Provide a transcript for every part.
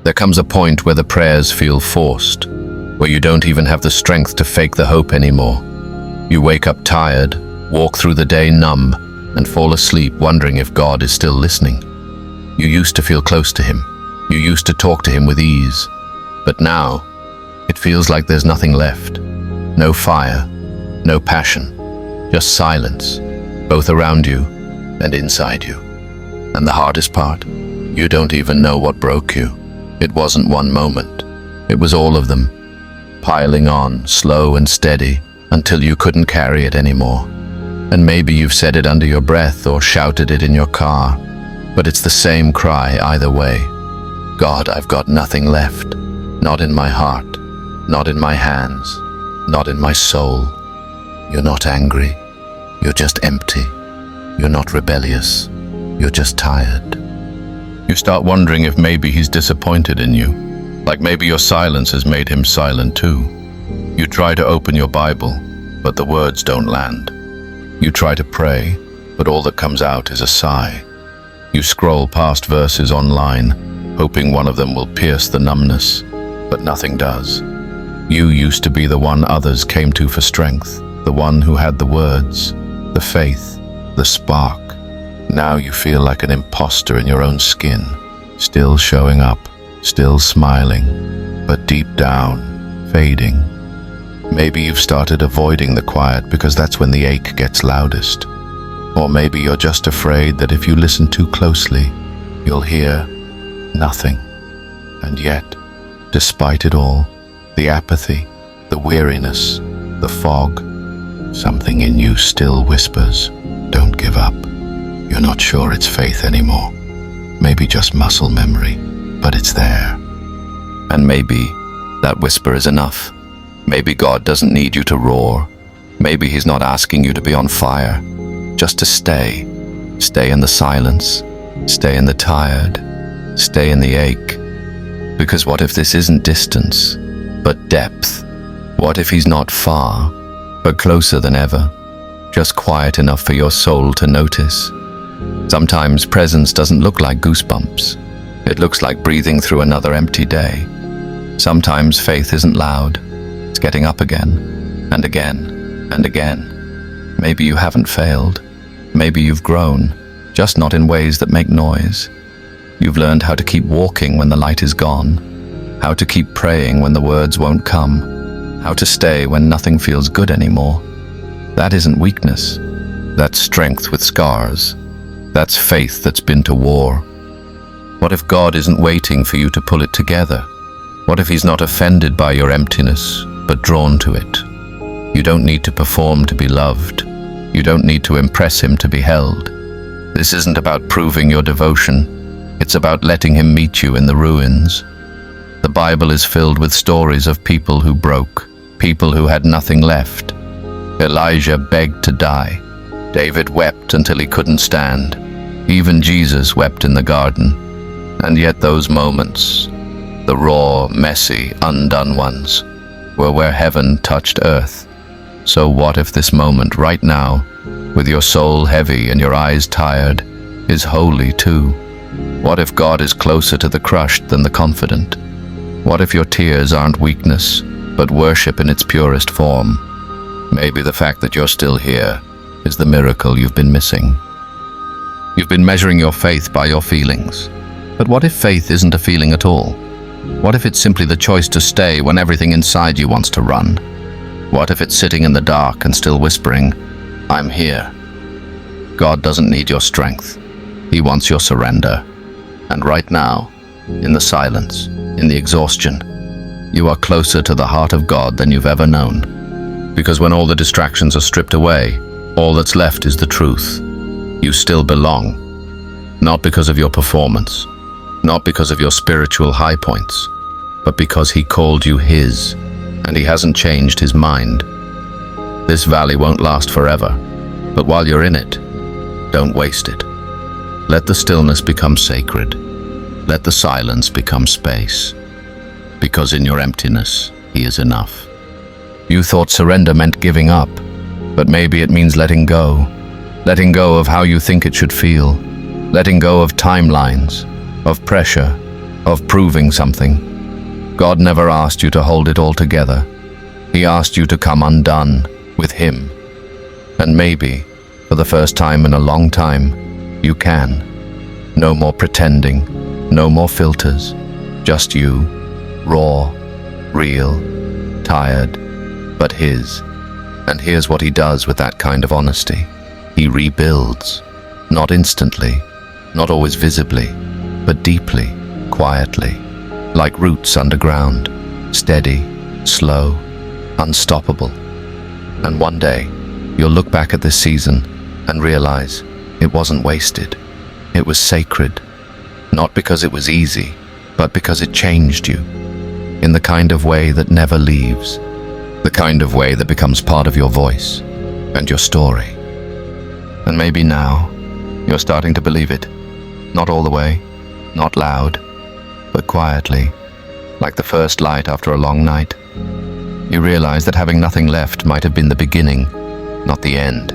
There comes a point where the prayers feel forced, where you don't even have the strength to fake the hope anymore. You wake up tired, walk through the day numb, and fall asleep wondering if God is still listening. You used to feel close to him. You used to talk to him with ease. But now, it feels like there's nothing left. No fire, no passion, just silence, both around you and inside you. And the hardest part, you don't even know what broke you. It wasn't one moment. It was all of them, piling on, slow and steady, until you couldn't carry it anymore. And maybe you've said it under your breath or shouted it in your car, but it's the same cry either way. God, I've got nothing left. Not in my heart, not in my hands, not in my soul. You're not angry. You're just empty. You're not rebellious. You're just tired. You start wondering if maybe he's disappointed in you, like maybe your silence has made him silent too. You try to open your Bible, but the words don't land. You try to pray, but all that comes out is a sigh. You scroll past verses online, hoping one of them will pierce the numbness, but nothing does. You used to be the one others came to for strength, the one who had the words, the faith, the spark. Now you feel like an imposter in your own skin, still showing up, still smiling, but deep down, fading. Maybe you've started avoiding the quiet because that's when the ache gets loudest. Or maybe you're just afraid that if you listen too closely, you'll hear nothing. And yet, despite it all, the apathy, the weariness, the fog, something in you still whispers, don't give up. You're not sure it's faith anymore. Maybe just muscle memory, but it's there. And maybe that whisper is enough. Maybe God doesn't need you to roar. Maybe he's not asking you to be on fire. Just to stay. Stay in the silence. Stay in the tired. Stay in the ache. Because what if this isn't distance, but depth? What if he's not far, but closer than ever? Just quiet enough for your soul to notice. Sometimes presence doesn't look like goosebumps. It looks like breathing through another empty day. Sometimes faith isn't loud. It's getting up again, and again, and again. Maybe you haven't failed. Maybe you've grown, just not in ways that make noise. You've learned how to keep walking when the light is gone, how to keep praying when the words won't come, how to stay when nothing feels good anymore. That isn't weakness. That's strength with scars. That's faith that's been to war. What if God isn't waiting for you to pull it together? What if he's not offended by your emptiness, but drawn to it? You don't need to perform to be loved. You don't need to impress him to be held. This isn't about proving your devotion. It's about letting him meet you in the ruins. The Bible is filled with stories of people who broke, people who had nothing left. Elijah begged to die. David wept until he couldn't stand. Even Jesus wept in the garden. And yet those moments, the raw, messy, undone ones, were where heaven touched earth. So what if this moment right now, with your soul heavy and your eyes tired, is holy too? What if God is closer to the crushed than the confident? What if your tears aren't weakness, but worship in its purest form? Maybe the fact that you're still here is the miracle you've been missing. You've been measuring your faith by your feelings. But what if faith isn't a feeling at all? What if it's simply the choice to stay when everything inside you wants to run? What if it's sitting in the dark and still whispering, I'm here? God doesn't need your strength. He wants your surrender. And right now, in the silence, in the exhaustion, you are closer to the heart of God than you've ever known. Because when all the distractions are stripped away, all that's left is the truth. You still belong. Not because of your performance, not because of your spiritual high points, but because he called you his, and he hasn't changed his mind. This valley won't last forever, but while you're in it, don't waste it. Let the stillness become sacred. Let the silence become space. Because in your emptiness, he is enough. You thought surrender meant giving up, but maybe it means letting go. Letting go of how you think it should feel. Letting go of timelines, of pressure, of proving something. God never asked you to hold it all together. He asked you to come undone with Him. And maybe, for the first time in a long time, you can. No more pretending, no more filters, just you, raw, real, tired, but His. And here's what He does with that kind of honesty. He rebuilds, not instantly, not always visibly, but deeply, quietly, like roots underground, steady, slow, unstoppable. And one day, you'll look back at this season and realize it wasn't wasted. It was sacred, not because it was easy, but because it changed you, in the kind of way that never leaves, the kind of way that becomes part of your voice and your story. And maybe now, you're starting to believe it, not all the way, not loud, but quietly, like the first light after a long night. You realize that having nothing left might have been the beginning, not the end.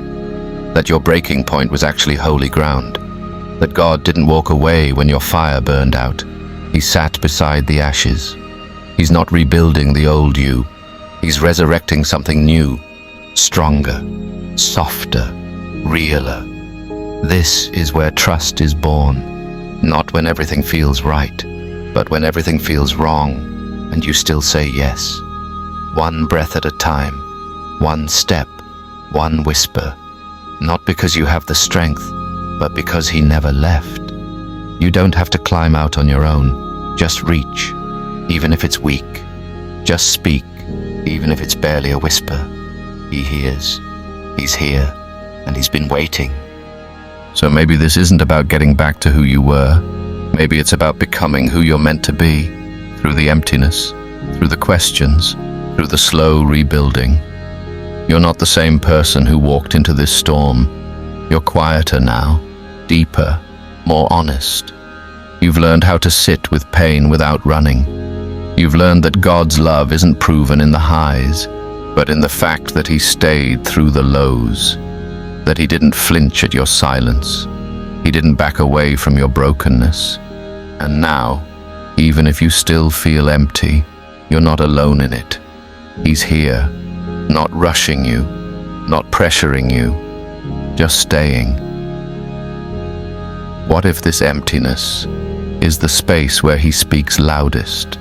That your breaking point was actually holy ground. That God didn't walk away when your fire burned out. He sat beside the ashes. He's not rebuilding the old you. He's resurrecting something new, stronger, softer, realer. This is where trust is born. Not when everything feels right, but when everything feels wrong, and you still say yes. One breath at a time, one step, one whisper. Not because you have the strength, but because He never left. You don't have to climb out on your own. Just reach, even if it's weak. Just speak, even if it's barely a whisper. He hears. He's here, and He's been waiting. So maybe this isn't about getting back to who you were. Maybe it's about becoming who you're meant to be, through the emptiness, through the questions, through the slow rebuilding. You're not the same person who walked into this storm. You're quieter now, deeper, more honest. You've learned how to sit with pain without running. You've learned that God's love isn't proven in the highs, but in the fact that He stayed through the lows, that He didn't flinch at your silence. He didn't back away from your brokenness. And now, even if you still feel empty, you're not alone in it. He's here, not rushing you, not pressuring you, just staying. What if this emptiness is the space where He speaks loudest?